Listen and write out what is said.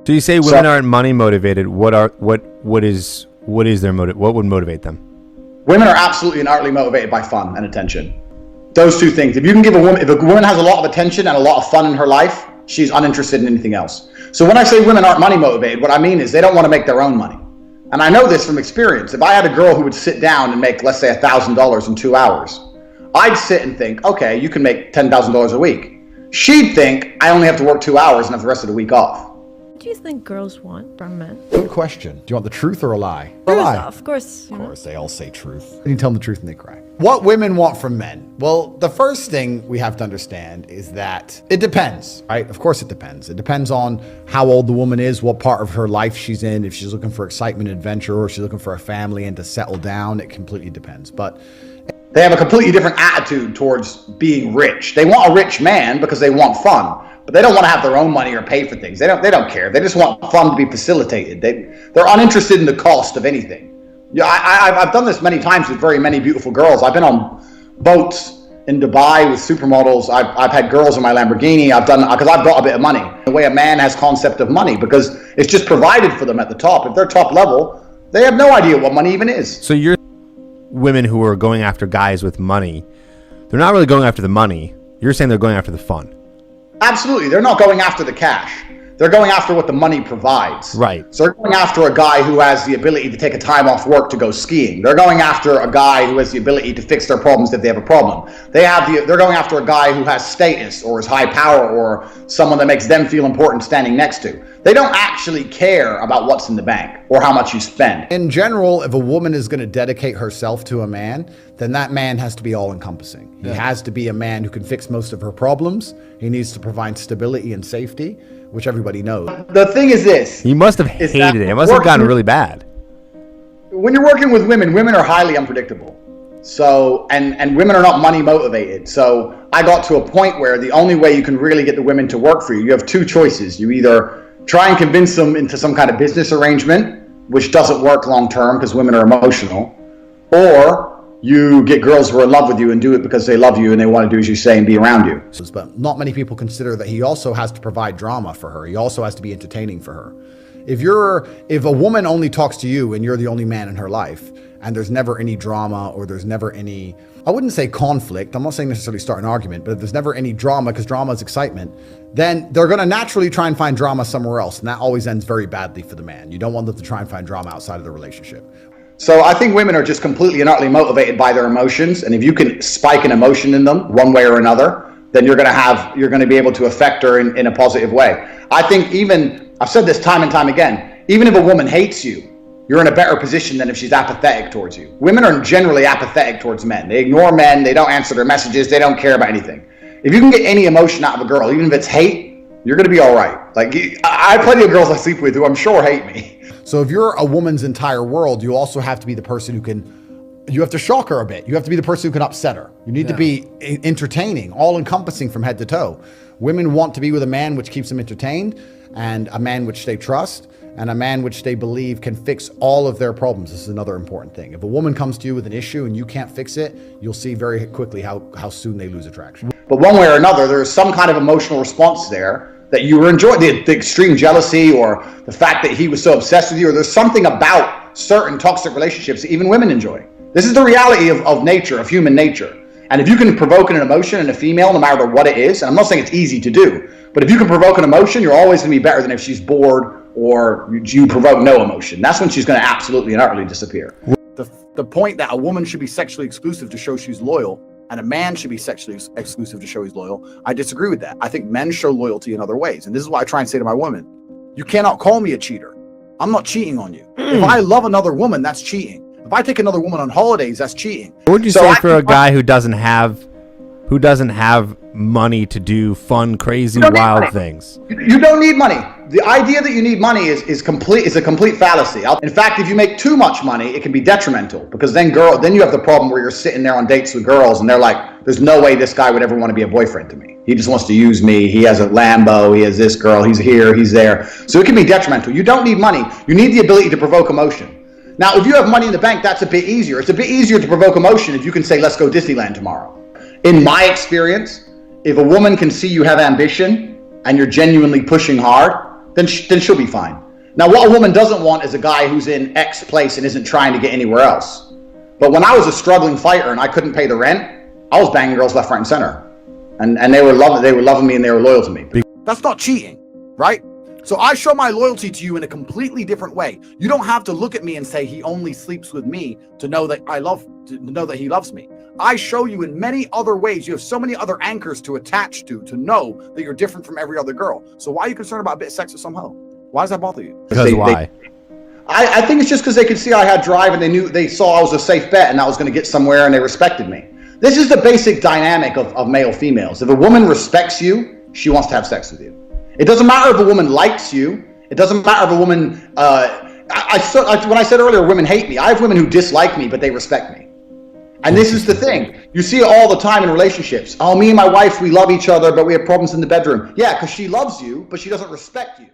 So you say women aren't money motivated. What is their motive? What would motivate them? Women are absolutely and utterly motivated by fun and attention. Those two things. If a woman has a lot of attention and a lot of fun in her life, she's uninterested in anything else. So when I say women aren't money motivated, what I mean is they don't want to make their own money. And I know this from experience. If I had a girl who would sit down and make, let's say, $1,000 in 2 hours, I'd sit and think, okay, you can make $10,000 a week. She'd think I only have to work 2 hours and have the rest of the week off. What do you think girls want from men? Good question. Do you want the truth or a lie? Truth, A lie. of course. Of course, they all say truth. You tell them the truth and they cry. What women want from men? Well, the first thing we have to understand is that it depends, right? Of course it depends. It depends on how old the woman is, what part of her life she's in, if she's looking for excitement and adventure, or if she's looking for a family and to settle down. It completely depends. But they have a completely different attitude towards being rich. They want a rich man because they want fun. But they don't want to have their own money or pay for things. They don't care. They just want fun to be facilitated. They're uninterested in the cost of anything. Yeah, I've done this many times with very many beautiful girls. I've been on boats in Dubai with supermodels. I've had girls in my Lamborghini. I've got a bit of money. The way a man has concept of money, because it's just provided for them at the top. If they're top level, they have no idea what money even is. So you're women who are going after guys with money. They're not really going after the money. You're saying they're going after the fun. Absolutely. They're not going after the cash. They're going after what the money provides. Right. So they're going after a guy who has the ability to take a time off work to go skiing. They're going after a guy who has the ability to fix their problems if they have a problem. They're going after a guy who has status or is high power or someone that makes them feel important standing next to. They don't actually care about what's in the bank or how much you spend. in general, if a woman is going to dedicate herself to a man, then that man has to be all-encompassing. He has to be a man who can fix most of her problems. He needs to provide stability and safety, which everybody knows. The thing is this. You must have hated it. It must have gotten really bad. When you're working with women, women are highly unpredictable. So, and women are not money motivated. So I got to a point where the only way you can really get the women to work for you, you have two choices. You either try and convince them into some kind of business arrangement, which doesn't work long term because women are emotional, or you get girls who are in love with you and do it because they love you and they want to do as you say and be around you. But not many people consider that he also has to provide drama for her. He also has to be entertaining for her. If a woman only talks to you and you're the only man in her life, and there's never any drama or there's never any, I wouldn't say conflict, I'm not saying necessarily start an argument, but if there's never any drama, because drama is excitement, then they're going to naturally try and find drama somewhere else. And that always ends very badly for the man. You don't want them to try and find drama outside of the relationship. So I think women are just completely and utterly motivated by their emotions. And if you can spike an emotion in them one way or another, then you're going to be able to affect her in a positive way. I think I've said this time and time again, even if a woman hates you, you're in a better position than if she's apathetic towards you. Women are generally apathetic towards men. They ignore men. They don't answer their messages. They don't care about anything. If you can get any emotion out of a girl, even if it's hate, you're going to be all right. Like, I have plenty of girls I sleep with who I'm sure hate me. So if you're a woman's entire world, you also have to be the person you have to shock her a bit. You have to be the person who can upset her. You need to be entertaining, all-encompassing from head to toe. Women want to be with a man which keeps them entertained, and a man which they trust, and a man which they believe can fix all of their problems. This is another important thing. If a woman comes to you with an issue and you can't fix it, you'll see very quickly how soon they lose attraction. But one way or another, there's some kind of emotional response there that you were enjoying, the extreme jealousy or the fact that he was so obsessed with you, or there's something about certain toxic relationships that even women enjoy. This is the reality of nature, of human nature. And if you can provoke an emotion in a female, no matter what it is, and I'm not saying it's easy to do, but if you can provoke an emotion, you're always going to be better than if she's bored or you provoke no emotion. That's when she's going to absolutely and utterly disappear. The point that a woman should be sexually exclusive to show she's loyal and a man should be sexually exclusive to show he's loyal, I disagree with that. I think men show loyalty in other ways. And this is what I try and say to my women. You cannot call me a cheater. I'm not cheating on you. If I love another woman, that's cheating. If I take another woman on holidays, that's cheating. What would you say for a guy who doesn't have money to do fun, crazy, wild things? You don't need money. The idea that you need money is a complete fallacy. In fact, if you make too much money, it can be detrimental, because then you have the problem where you're sitting there on dates with girls and they're like, there's no way this guy would ever want to be a boyfriend to me. He just wants to use me. He has a Lambo. He has this girl. He's here. He's there. So it can be detrimental. You don't need money. You need the ability to provoke emotion. Now, if you have money in the bank, that's a bit easier. It's a bit easier to provoke emotion if you can say, let's go Disneyland tomorrow. In my experience, if a woman can see you have ambition and you're genuinely pushing hard, then she'll be fine. Now, what a woman doesn't want is a guy who's in X place and isn't trying to get anywhere else. But when I was a struggling fighter and I couldn't pay the rent, I was banging girls left, right, and center. And they were loving me and they were loyal to me. That's not cheating, right? So I show my loyalty to you in a completely different way. You don't have to look at me and say he only sleeps with me to know that he loves me. I show you in many other ways. You have so many other anchors to attach to know that you're different from every other girl. So why are you concerned about a bit of sex with some hoe? Why does that bother you? Because why? I think it's just because they could see I had drive and they saw I was a safe bet and I was going to get somewhere and they respected me. This is the basic dynamic of male females. If a woman respects you, she wants to have sex with you. It doesn't matter if a woman likes you. It doesn't matter if a woman, when I said earlier, women hate me. I have women who dislike me, but they respect me. And this is the thing. You see it all the time in relationships. Oh, me and my wife, we love each other, but we have problems in the bedroom. Yeah, because she loves you, but she doesn't respect you.